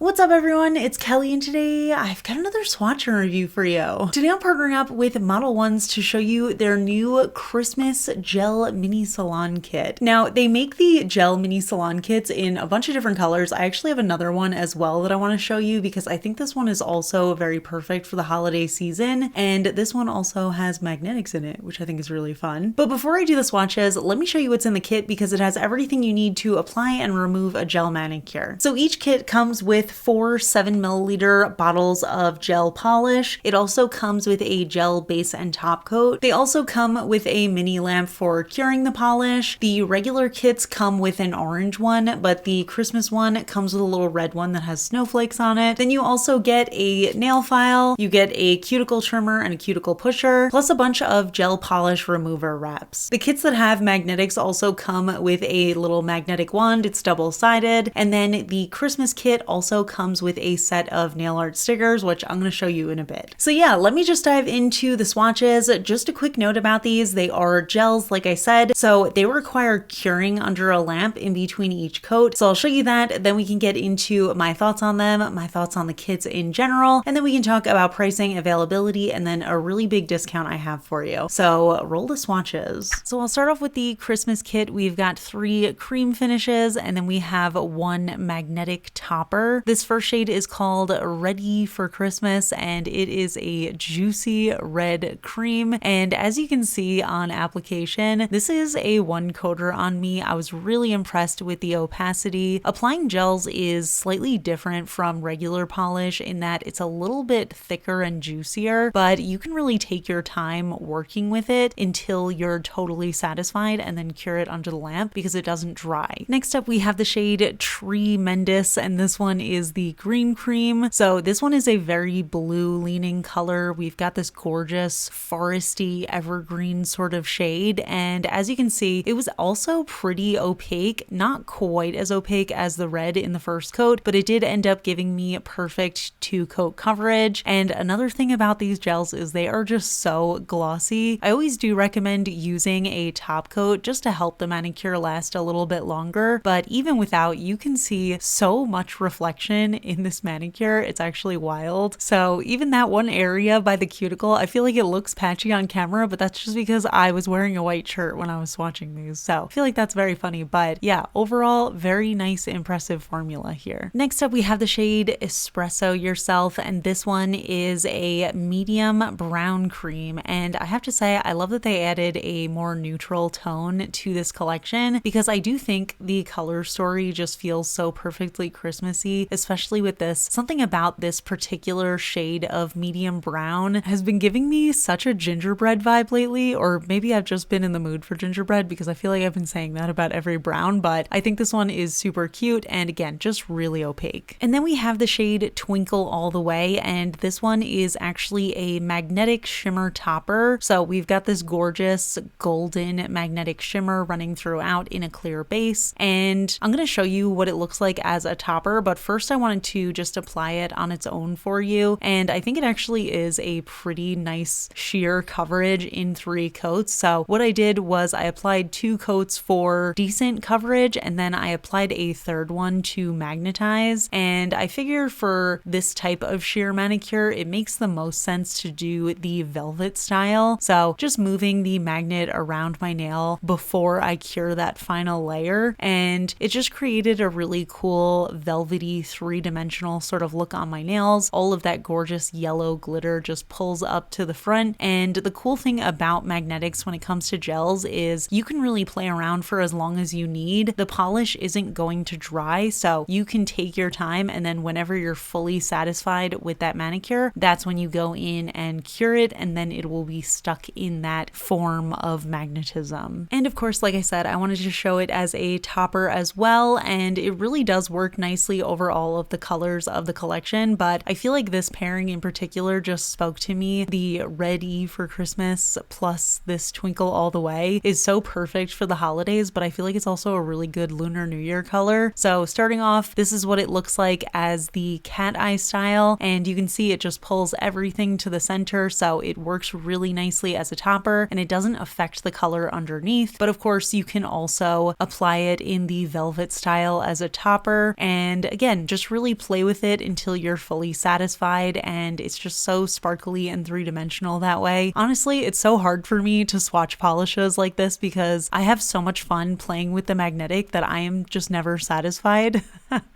What's up everyone, it's Kelly and today I've got another swatch review for you. Today I'm partnering up with Modelones to show you their new Christmas gel mini salon kit. Now they make the gel mini salon kits in a bunch of different colors. I actually have another one as well that I want to show you because I think this one is also very perfect for the holiday season, and this one also has magnetics in it, which I think is really fun. But before I do the swatches, let me show you what's in the kit because it has everything you need to apply and remove a gel manicure. So each kit comes with 4 7ml bottles of gel polish. It also comes with a gel base and top coat. They also come with a mini lamp for curing the polish. The regular kits come with an orange one, but the Christmas one comes with a little red one that has snowflakes on it. Then you also get a nail file, you get a cuticle trimmer and a cuticle pusher, plus a bunch of gel polish remover wraps. The kits that have magnetics also come with a little magnetic wand. It's double-sided. And then the Christmas kit also comes with a set of nail art stickers, which I'm going to show you in a bit. So yeah, let me just dive into the swatches. Just a quick note about these. They are gels, like I said, so they require curing under a lamp in between each coat. So I'll show you that, then we can get into my thoughts on them, my thoughts on the kits in general, and then we can talk about pricing, availability, and then a really big discount I have for you. So roll the swatches. So I'll start off with the Christmas kit. We've got 3 cream finishes, and then we have 1 magnetic topper. This first shade is called Ready for Christmas, and it is a juicy red cream. And as you can see on application, this is a 1 coater on me. I was really impressed with the opacity. Applying gels is slightly different from regular polish in that it's a little bit thicker and juicier, but you can really take your time working with it until you're totally satisfied and then cure it under the lamp because it doesn't dry. Next up, we have the shade Tree-mendous, and this one is the green cream. So this one is a very blue leaning color. We've got this gorgeous foresty evergreen sort of shade, and as you can see, it was also pretty opaque, not quite as opaque as the red in the first coat, but it did end up giving me perfect 2-coat coverage. And another thing about these gels is they are just so glossy. I always do recommend using a top coat just to help the manicure last a little bit longer, but even without, you can see so much reflection in this manicure. It's actually wild. So even that one area by the cuticle, I feel like it looks patchy on camera, but that's just because I was wearing a white shirt when I was swatching these. So I feel like that's very funny, but yeah, overall, very nice, impressive formula here. Next up, we have the shade Espresso Yourself, and this one is a medium brown cream. And I have to say, I love that they added a more neutral tone to this collection because I do think the color story just feels so perfectly Christmassy, especially with this. Something about this particular shade of medium brown has been giving me such a gingerbread vibe lately, or maybe I've just been in the mood for gingerbread because I feel like I've been saying that about every brown, but I think this one is super cute and again, just really opaque. And then we have the shade Twinkle All the Way, and this one is actually a magnetic shimmer topper. So we've got this gorgeous golden magnetic shimmer running throughout in a clear base, and I'm going to show you what it looks like as a topper, but first I wanted to just apply it on its own for you, and I think it actually is a pretty nice sheer coverage in 3 coats. So what I did was I applied 2 coats for decent coverage, and then I applied a 3rd one to magnetize, and I figure for this type of sheer manicure it makes the most sense to do the velvet style. So just moving the magnet around my nail before I cure that final layer, and it just created a really cool velvety 3-dimensional sort of look on my nails. All of that gorgeous yellow glitter just pulls up to the front, and the cool thing about magnetics when it comes to gels is you can really play around for as long as you need. The polish isn't going to dry, so you can take your time, and then whenever you're fully satisfied with that manicure, that's when you go in and cure it, and then it will be stuck in that form of magnetism. And of course, like I said, I wanted to show it as a topper as well, and it really does work nicely over all of the colors of the collection, but I feel like this pairing in particular just spoke to me. The Ready for Christmas plus this Twinkle All the Way is so perfect for the holidays, but I feel like it's also a really good Lunar New Year color. So starting off, this is what it looks like as the cat eye style, and you can see it just pulls everything to the center, so it works really nicely as a topper and it doesn't affect the color underneath. But of course, you can also apply it in the velvet style as a topper, and again, just really play with it until you're fully satisfied, and it's just so sparkly and three-dimensional that way. Honestly, it's so hard for me to swatch polishes like this because I have so much fun playing with the magnetic that I am just never satisfied.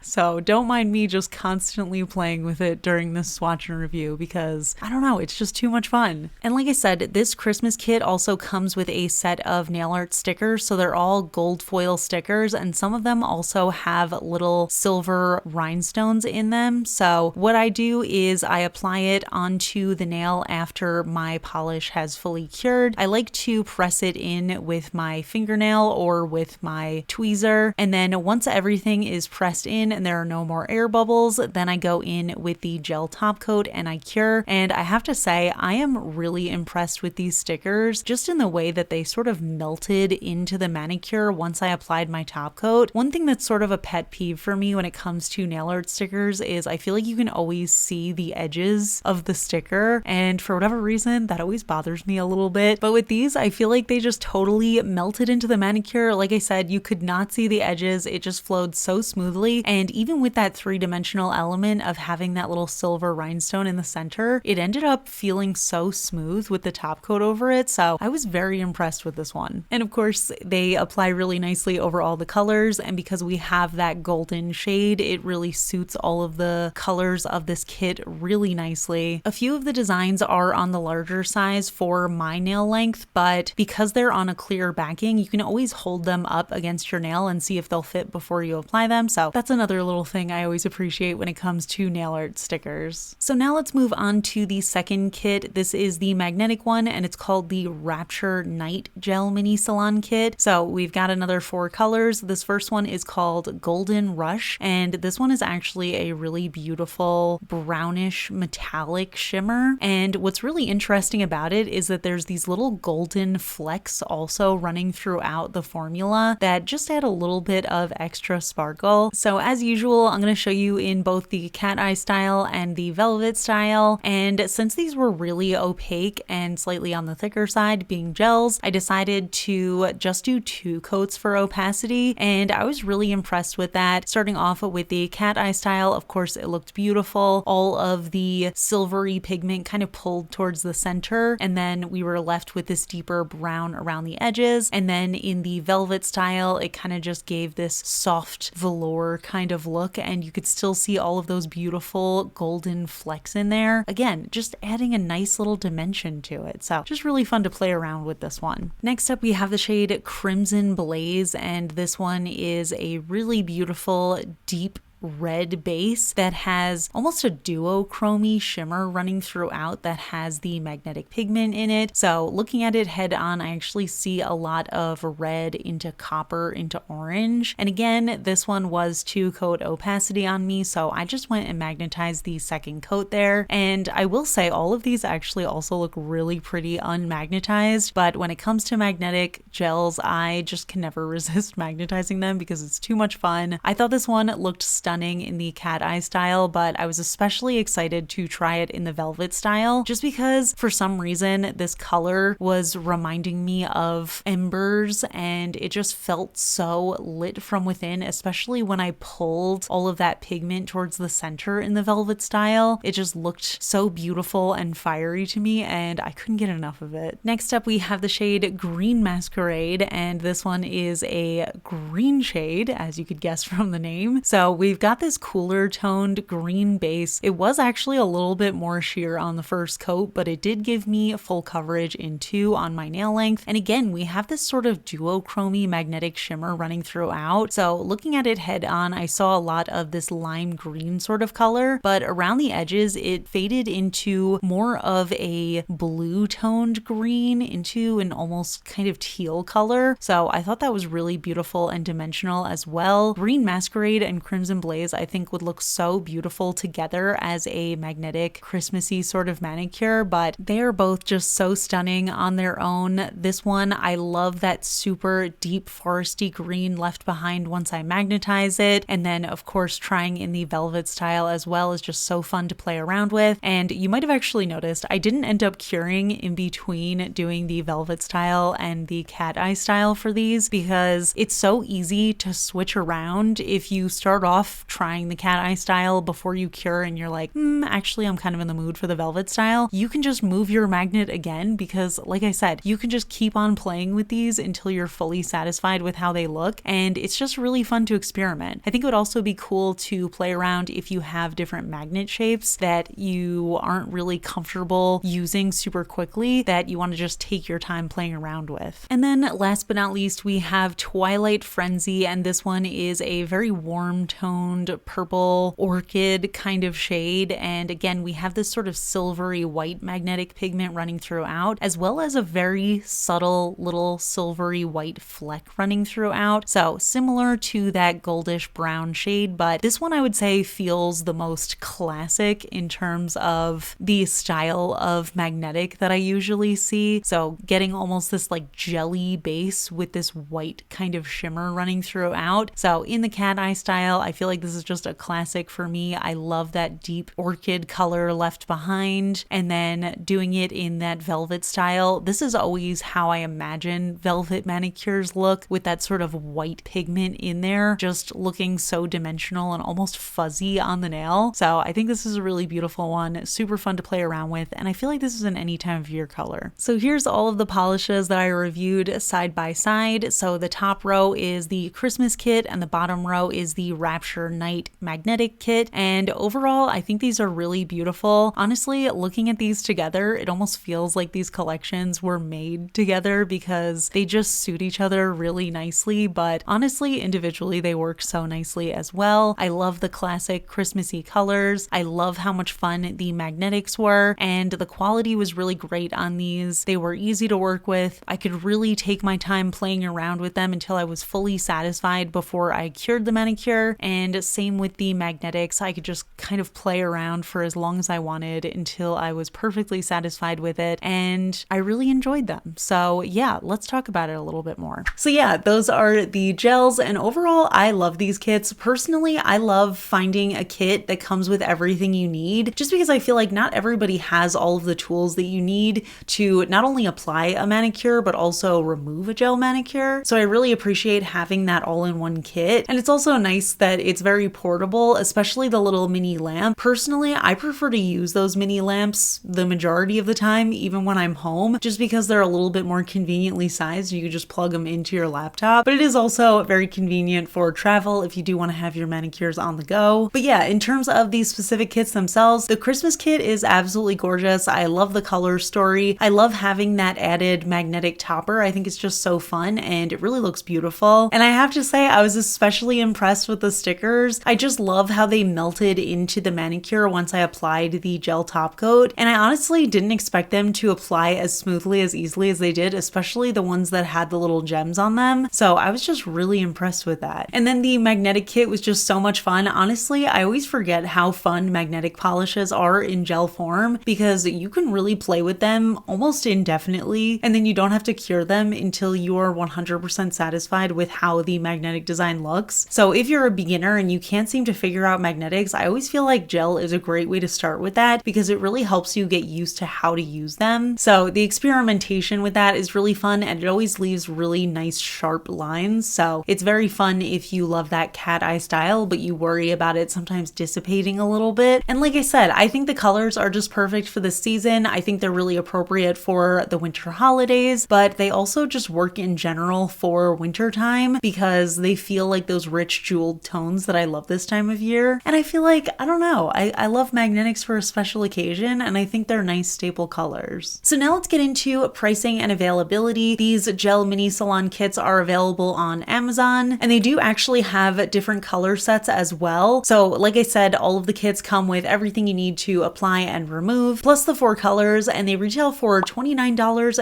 So don't mind me just constantly playing with it during this swatch and review because I don't know, it's just too much fun. And like I said, this Christmas kit also comes with a set of nail art stickers, so they're all gold foil stickers, and some of them also have little silver rhinestones in them. So what I do is I apply it onto the nail after my polish has fully cured. I like to press it in with my fingernail or with my tweezer, and then once everything is pressed in and there are no more air bubbles, then I go in with the gel top coat and I cure. And I have to say, I am really impressed with these stickers just in the way that they sort of melted into the manicure once I applied my top coat. One thing that's sort of a pet peeve for me when it comes to nail art stickers is I feel like you can always see the edges of the sticker, and for whatever reason that always bothers me a little bit. But with these, I feel like they just totally melted into the manicure. Like I said, you could not see the edges, it just flowed so smoothly. And even with that three-dimensional element of having that little silver rhinestone in the center, it ended up feeling so smooth with the top coat over it. So I was very impressed with this one. And of course, they apply really nicely over all the colors, and because we have that golden shade, it really suits all of the colors of this kit really nicely. A few of the designs are on the larger size for my nail length, but because they're on a clear backing, you can always hold them up against your nail and see if they'll fit before you apply them. So that's another little thing I always appreciate when it comes to nail art stickers. So now let's move on to the second kit. This is the magnetic one, and it's called the Rapture Night Gel Mini Salon Kit. So we've got another 4 colors. This first one is called Golden Rush, and this one is actually a really beautiful brownish metallic shimmer. And what's really interesting about it is that there's these little golden flecks also running throughout the formula that just add a little bit of extra sparkle. So as usual, I'm going to show you in both the cat eye style and the velvet style. And since these were really opaque and slightly on the thicker side, being gels, I decided to just do 2 coats for opacity, and I was really impressed with that. Starting off with the cat eye style, of course, it looked beautiful. All of the silvery pigment kind of pulled towards the center, and then we were left with this deeper brown around the edges. And then in the velvet style, it kind of just gave this soft velour kind of look, and you could still see all of those beautiful golden flecks in there. Again, just adding a nice little dimension to it. So just really fun to play around with this one. Next up, we have the shade Crimson Blaze, and this one is a really beautiful deep red base that has almost a duochrome shimmer running throughout that has the magnetic pigment in it. So looking at it head on, I actually see a lot of red into copper into orange. And again, this one was 2 coat opacity on me, so I just went and magnetized the second coat there. And I will say all of these actually also look really pretty unmagnetized, but when it comes to magnetic gels, I just can never resist magnetizing them because it's too much fun. I thought this one looked stunning in the cat eye style, but I was especially excited to try it in the velvet style just because for some reason this color was reminding me of embers, and it just felt so lit from within, especially when I pulled all of that pigment towards the center in the velvet style. It just looked so beautiful and fiery to me, and I couldn't get enough of it. Next up, we have the shade Green Masquerade, and this one is a green shade, as you could guess from the name. So we've got this cooler toned green base. It was actually a little bit more sheer on the first coat, but it did give me full coverage in 2 on my nail length. And again, we have this sort of duochrome magnetic shimmer running throughout. So looking at it head on, I saw a lot of this lime green sort of color, but around the edges, it faded into more of a blue toned green into an almost kind of teal color. So I thought that was really beautiful and dimensional as well. Green Masquerade and Crimson Blaze, I think, would look so beautiful together as a magnetic Christmassy sort of manicure, but they are both just so stunning on their own. This one, I love that super deep foresty green left behind once I magnetize it, and then of course trying in the velvet style as well is just so fun to play around with. And you might have actually noticed I didn't end up curing in between doing the velvet style and the cat eye style for these because it's so easy to switch around if you start off off trying the cat eye style before you cure and you're like, actually I'm kind of in the mood for the velvet style, you can just move your magnet again, because like I said, you can just keep on playing with these until you're fully satisfied with how they look, and it's just really fun to experiment. I think it would also be cool to play around if you have different magnet shapes that you aren't really comfortable using super quickly, that you want to just take your time playing around with. And then last but not least, we have Twilight Frenzy, and this one is a very warm toned purple orchid kind of shade, and again we have this sort of silvery white magnetic pigment running throughout, as well as a very subtle little silvery white fleck running throughout, so similar to that goldish brown shade, but this one I would say feels the most classic in terms of the style of magnetic that I usually see. So getting almost this like jelly base with this white kind of shimmer running throughout. So in the cat eye style, I feel like this is just a classic for me. I love that deep orchid color left behind, and then doing it in that velvet style. This is always how I imagine velvet manicures look, with that sort of white pigment in there, just looking so dimensional and almost fuzzy on the nail. So I think this is a really beautiful one, super fun to play around with, and I feel like this is an any time of year color. So here's all of the polishes that I reviewed side by side. So the top row is the Christmas kit and the bottom row is the Rapture Night magnetic kit, and overall I think these are really beautiful. Honestly, looking at these together, it almost feels like these collections were made together because they just suit each other really nicely, but honestly individually they work so nicely as well. I love the classic Christmassy colors. I love how much fun the magnetics were, and the quality was really great on these. They were easy to work with. I could really take my time playing around with them until I was fully satisfied before I cured the manicure, and same with the magnetics. I could just kind of play around for as long as I wanted until I was perfectly satisfied with it, and I really enjoyed them. So yeah, let's talk about it a little bit more. So yeah, those are the gels, and overall I love these kits. Personally, I love finding a kit that comes with everything you need, just because I feel like not everybody has all of the tools that you need to not only apply a manicure but also remove a gel manicure. So I really appreciate having that all in one kit, and it's also nice that it's very portable, especially the little mini lamp. Personally, I prefer to use those mini lamps the majority of the time, even when I'm home, just because they're a little bit more conveniently sized. You can just plug them into your laptop, but it is also very convenient for travel if you do want to have your manicures on the go. But yeah, in terms of these specific kits themselves, the Christmas kit is absolutely gorgeous. I love the color story. I love having that added magnetic topper. I think it's just so fun and it really looks beautiful. And I have to say, I was especially impressed with the stickers. I just love how they melted into the manicure once I applied the gel top coat. And I honestly didn't expect them to apply as smoothly, as easily as they did, especially the ones that had the little gems on them. So I was just really impressed with that. And then the magnetic kit was just so much fun. Honestly, I always forget how fun magnetic polishes are in gel form, because you can really play with them almost indefinitely, and then you don't have to cure them until you're 100% satisfied with how the magnetic design looks. So if you're a beginner and you can't seem to figure out magnetics, I always feel like gel is a great way to start with that, because it really helps you get used to how to use them. So the experimentation with that is really fun, and it always leaves really nice sharp lines. So it's very fun if you love that cat eye style, but you worry about it sometimes dissipating a little bit. And like I said, I think the colors are just perfect for this season. I think they're really appropriate for the winter holidays, but they also just work in general for winter time because they feel like those rich jeweled tones that I love this time of year. And I feel like, I don't know, I love magnetics for a special occasion, and I think they're nice staple colors. So now let's get into pricing and availability. These gel mini salon kits are available on Amazon, and they do actually have different color sets as well. So like I said, all of the kits come with everything you need to apply and remove, plus the 4 colors, and they retail for $29.99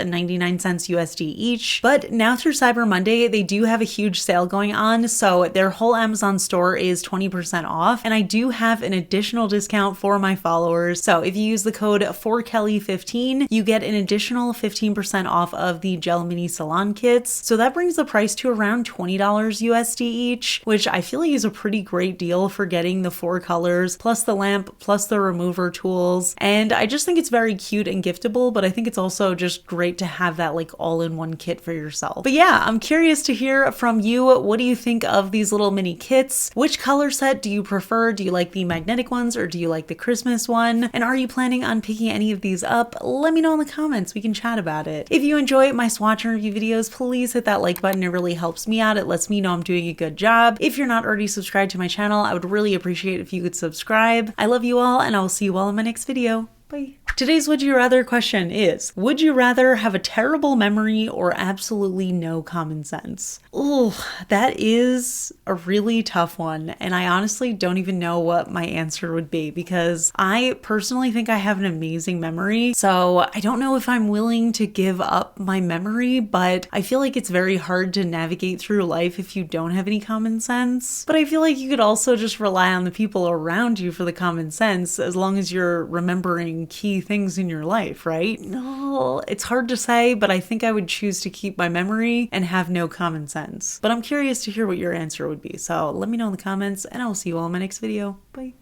USD each. But now through Cyber Monday, they do have a huge sale going on, so their whole Amazon store is 20% off, and I do have an additional discount for my followers. So if you use the code 4KELLI15, you get an additional 15% off of the gel mini salon kits. So that brings the price to around $20 USD each, which I feel like is a pretty great deal for getting the 4 colors, plus the lamp, plus the remover tools. And I just think it's very cute and giftable, but I think it's also just great to have that like all-in-one kit for yourself. But yeah, I'm curious to hear from you. What do you think of these little mini kits? Which color set do you prefer? Do you like the magnetic ones or do you like the Christmas one? And are you planning on picking any of these up? Let me know in the comments. We can chat about it. If you enjoy my swatch and review videos, please hit that like button. It really helps me out. It lets me know I'm doing a good job. If you're not already subscribed to my channel, I would really appreciate if you could subscribe. I love you all, and I will see you all in my next video. Bye. Today's Would You Rather question is, would you rather have a terrible memory or absolutely no common sense? Ooh, that is a really tough one, and I honestly don't even know what my answer would be because I personally think I have an amazing memory, so I don't know if I'm willing to give up my memory, but I feel like it's very hard to navigate through life if you don't have any common sense. But I feel like you could also just rely on the people around you for the common sense as long as you're remembering key things in your life, right? No, it's hard to say, but I think I would choose to keep my memory and have no common sense. But I'm curious to hear what your answer would be, so let me know in the comments, and I will see you all in my next video. Bye.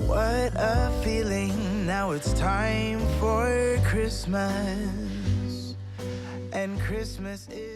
What a feeling, now it's time for Christmas. And Christmas is